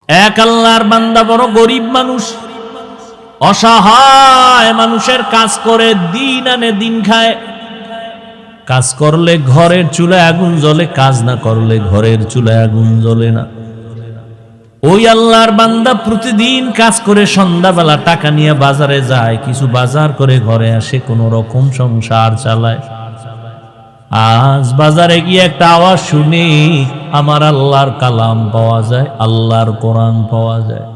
এক আল্লাহর বান্দা বড় গরিব মানুষ, অসহায় মানুষের কাজ করে দিন আনে দিন খায়। কাজ করলে ঘরের চুলায় আগুন জ্বলে, কাজ না করলে ঘরের চুলায় আগুন জ্বলে না। ওই আল্লাহর বান্দা প্রতিদিন কাজ করে সন্ধ্যাবেলা টাকা নিয়ে বাজারে যায়, কিছু বাজার করে ঘরে আসে, কোন রকম সংসার চালায়। আজ বাজারে গিয়ে একটা আওয়াজ শুনি, আমার আল্লাহর কালাম পাওয়া যায়, আল্লাহর কোরআন পাওয়া যায়।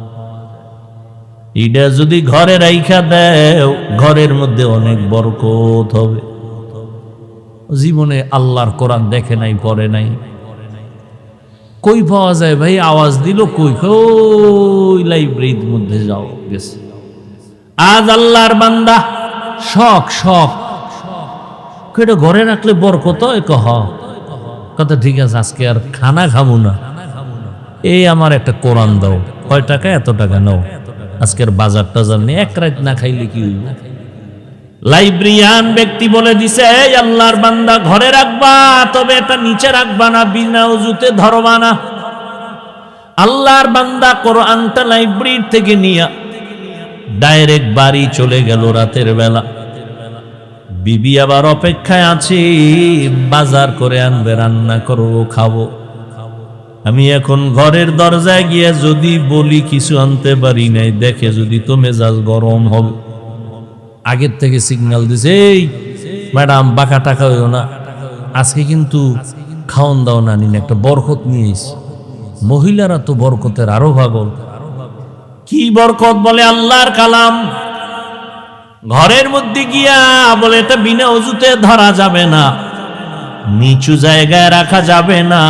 এটা যদি ঘরে রাইখা দেও, ঘরের মধ্যে অনেক বরকত হবে। জীবনে আল্লাহর কোরআন দেখে নাই, পড়ে নাই, কই পাওয়া যায় ভাই? আওয়াজ দিল কই? ওই লাইব্রেরির মধ্যে যাও, গেছে। আজ আল্লাহর বান্দা শখ শখ কেটে ঘরে রাখলে বরকত কথা, ঠিক আছে আজকে আর খানা খাবো না, এই আমার একটা কোরআন দাও, কয় টাকা? এত টাকা নাও, আজকের বাজার টাজার নিয়ে এক রাত না খাইলে কি হইব? লাইব্রেরিয়ান ব্যক্তি বলে দিছে, এই আল্লাহর বান্দা ঘরে রাখবা, তবে এটা নিচে রাখবা না, বিনা উজুতে ধরবা না। আল্লাহর বান্দা কোরআনটা লাইব্রেরি থেকে নিয়ে ডাইরেক্ট বাড়ি চলে গেল রাতের বেলা। বিবি আবার অপেক্ষায় আছে, বাজার করে আনবে, রান্না করবো, খাবো। আমি এখন ঘরের দরজায় গিয়ে যদি বলি কিছু আনতে পারি নাই, দেখে যদি তো মেজাজ গরম হবে। আগের থেকে সিগন্যাল দিছে, এই ম্যাডাম বাঁকা টাকা হইও না, আজকে কিন্তু খাওন দাও না, নিন একটা বরকত নিয়ে এসি। মহিলারা তো বরকতের আরো পাগল। কি বরকত? বলে আল্লাহর কালাম। ঘরের মধ্যে গিয়া বলে এটা বিনা অজুতে ধরা যাবে না, নিচু জায়গায় রাখা যাবে না,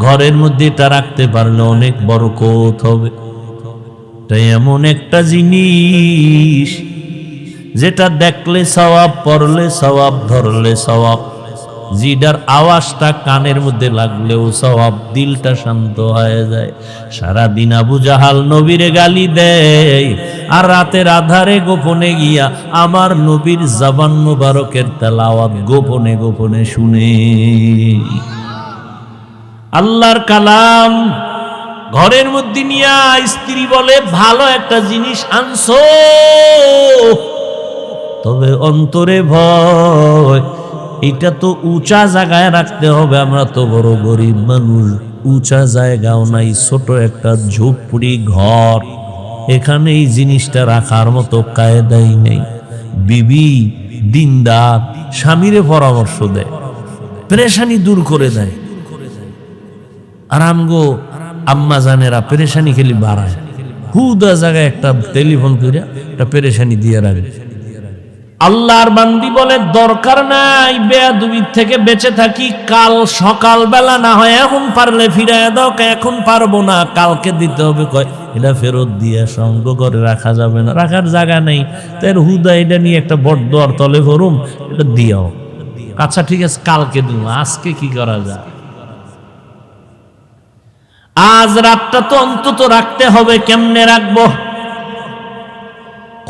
ঘরের মধ্যে এটা রাখতে পারলে অনেক বরকত হবে। তাই এমন একটা জিনিস যেটা দেখলে সওয়াব, পড়লে সওয়াব, ধরলে সওয়াব, জিডার আওয়াজটা কানের মধ্যে লাগলেও সওয়াব, দিলটা শান্ত হয়ে যায়। সারাদিন আবু জাহাল নবীরে গালি দেয়, আর রাতের আধারে গোপনে গিয়া আমার নবীর জবান মুবারকের তেলাওয়াত গোপনে গোপনে শুনে। আল্লাহর কালাম ঘরের মধ্যে নিয়া স্ত্রী বলে, ভালো একটা জিনিস আনছো, তবে অন্তরে ভয়, এটা তো উঁচা জায়গায় রাখতে হবে। আমরা তো বড় গরিব মানুষ, উঁচা জায়গাও নাই, ছোট একটা ঝুপড়ি ঘর, এখানে এই জিনিসটা রাখার মতো কায়দাই নেই। বিবি দিনদার স্বামীরে পরামর্শ দেয়, পেরেশানি দূর করে দেয়। আর আমগো আম্মা জানেরা পেরেশানি খেলি বাড়ায়, হুদা জায়গায় একটা টেলিফোন করে একটা পেরেশানি দিয়ে রাখে। আল্লাহর বান্দি বলে, দরকার নাই, বেয়াদবির থেকে বেঁচে থাকি, কাল সকাল বেলা না হয়, এখন পারলে ফিরাইয়া দাও, এখন পারবো না, কালকে দিতে হবে। কয় এটা ফেরত দিয়ে সঙ্গ করে রাখা যাবে না, রাখার জায়গা নেই, তাই হুদা এটা নিয়ে একটা বড় তলে ভরুম, এটা দিও। আচ্ছা ঠিক আছে, কালকে দিব, আজকে কি করা যায়? আজ রাতটা তো অন্তত রাখতে হবে। কেমনে রাখবো?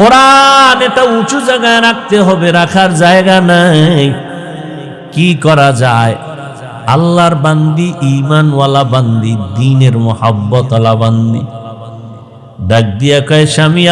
কোরআন এটা উঁচু জায়গায় রাখতে হবে, রাখার জায়গা নাই, কি করা যায়? আল্লাহর বান্দি, ঈমানওয়ালা বান্দি, দ্বীনের মুহাব্বতওয়ালা বান্দি ডাক দিয়া কয়, স্বামী